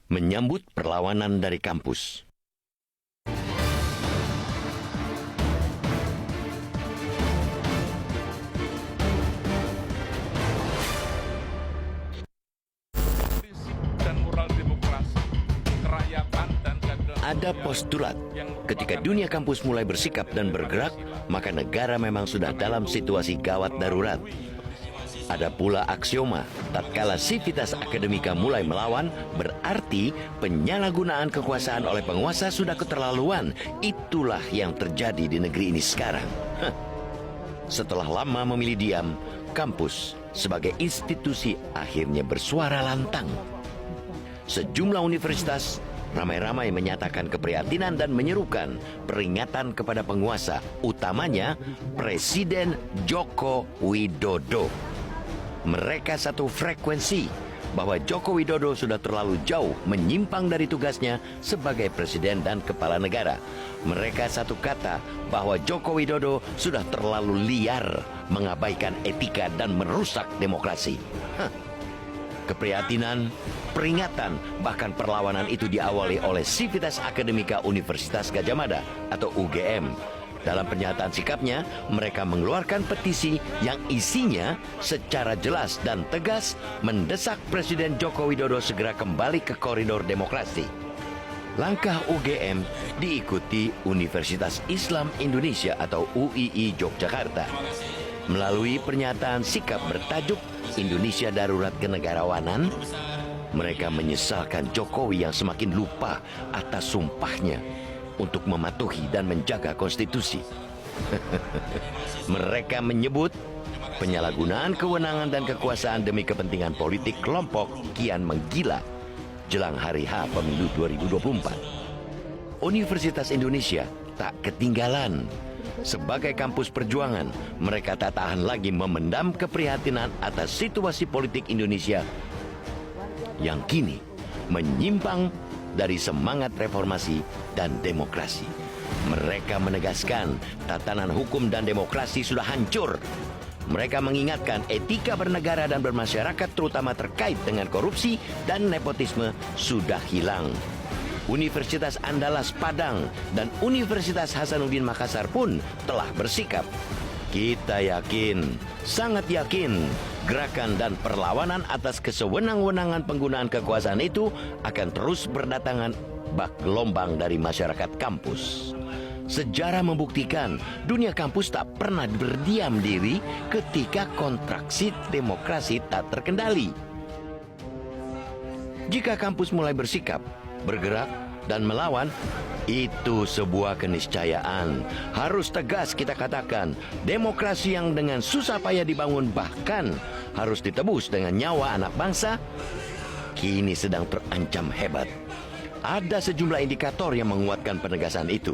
menyambut perlawanan dari kampus. Ada postulat, ketika dunia kampus mulai bersikap dan bergerak, maka negara memang sudah dalam situasi gawat darurat. Ada pula aksioma, tatkala sivitas akademika mulai melawan, berarti penyalahgunaan kekuasaan oleh penguasa sudah keterlaluan. Itulah yang terjadi di negeri ini sekarang. Setelah lama memilih diam, kampus sebagai institusi akhirnya bersuara lantang. Sejumlah universitas ramai-ramai menyatakan keprihatinan dan menyerukan peringatan kepada penguasa, utamanya Presiden Joko Widodo. Mereka satu frekuensi bahwa Joko Widodo sudah terlalu jauh menyimpang dari tugasnya sebagai presiden dan kepala negara. Mereka satu kata bahwa Joko Widodo sudah terlalu liar mengabaikan etika dan merusak demokrasi. Keprihatinan, peringatan, bahkan perlawanan itu diawali oleh Sivitas Akademika Universitas Gadjah Mada atau UGM. Dalam pernyataan sikapnya, mereka mengeluarkan petisi yang isinya secara jelas dan tegas mendesak Presiden Joko Widodo segera kembali ke koridor demokrasi. Langkah UGM diikuti Universitas Islam Indonesia atau UII Yogyakarta. Melalui pernyataan sikap bertajuk Indonesia Darurat Kenegarawanan, mereka menyesalkan Jokowi yang semakin lupa atas sumpahnya untuk mematuhi dan menjaga konstitusi. Mereka menyebut penyalahgunaan kewenangan dan kekuasaan demi kepentingan politik kelompok kian menggila jelang hari H Pemilu 2024. Universitas Indonesia tak ketinggalan. Sebagai kampus perjuangan, mereka tak tahan lagi memendam keprihatinan atas situasi politik Indonesia yang kini menyimpang dari semangat reformasi dan demokrasi. Mereka menegaskan tatanan hukum dan demokrasi sudah hancur. Mereka mengingatkan etika bernegara dan bermasyarakat terutama terkait dengan korupsi dan nepotisme sudah hilang. Universitas Andalas Padang dan Universitas Hasanuddin Makassar pun telah bersikap. Kita yakin, sangat yakin, gerakan dan perlawanan atas kesewenang-wenangan penggunaan kekuasaan itu akan terus berdatangan bak gelombang dari masyarakat kampus. Sejarah membuktikan dunia kampus tak pernah berdiam diri ketika kontraksi demokrasi tak terkendali. Jika kampus mulai bersikap, bergerak, dan melawan, itu sebuah keniscayaan. Harus tegas kita katakan, demokrasi yang dengan susah payah dibangun bahkan harus ditebus dengan nyawa anak bangsa, kini sedang terancam hebat. Ada sejumlah indikator yang menguatkan penegasan itu.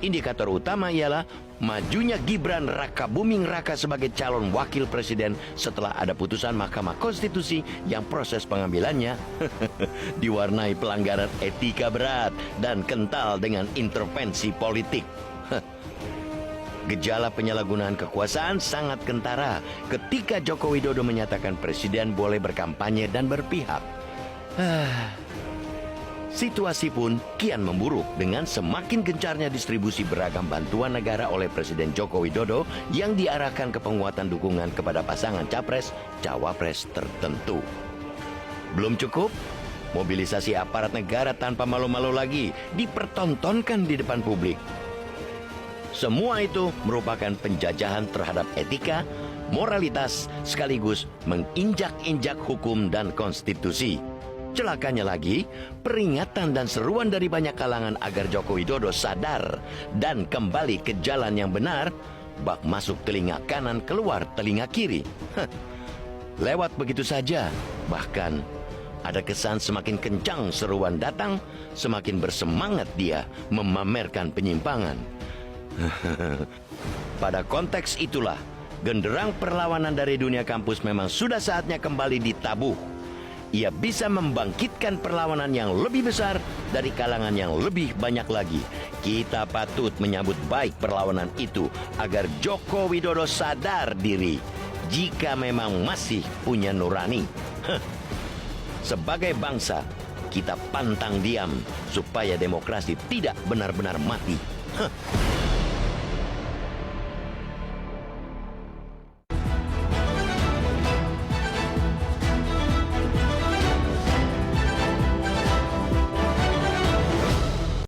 Indikator utama ialah majunya Gibran Rakabuming Raka sebagai calon wakil presiden setelah ada putusan Mahkamah Konstitusi yang proses pengambilannya diwarnai pelanggaran etika berat dan kental dengan intervensi politik. Gejala penyalahgunaan kekuasaan sangat kentara ketika Joko Widodo menyatakan presiden boleh berkampanye dan berpihak. Situasi pun kian memburuk dengan semakin gencarnya distribusi beragam bantuan negara oleh Presiden Joko Widodo yang diarahkan ke penguatan dukungan kepada pasangan capres-cawapres tertentu. Belum cukup, mobilisasi aparat negara tanpa malu-malu lagi dipertontonkan di depan publik. Semua itu merupakan penjajahan terhadap etika, moralitas, sekaligus menginjak-injak hukum dan konstitusi. Celakanya lagi, peringatan dan seruan dari banyak kalangan agar Joko Widodo sadar dan kembali ke jalan yang benar, bak masuk telinga kanan keluar telinga kiri. Lewat begitu saja, bahkan ada kesan semakin kencang seruan datang, semakin bersemangat dia memamerkan penyimpangan. Pada konteks itulah, genderang perlawanan dari dunia kampus memang sudah saatnya kembali ditabuh. Ia bisa membangkitkan perlawanan yang lebih besar dari kalangan yang lebih banyak lagi. Kita patut menyambut baik perlawanan itu agar Joko Widodo sadar diri jika memang masih punya nurani. Sebagai bangsa, kita pantang diam supaya demokrasi tidak benar-benar mati. Hah.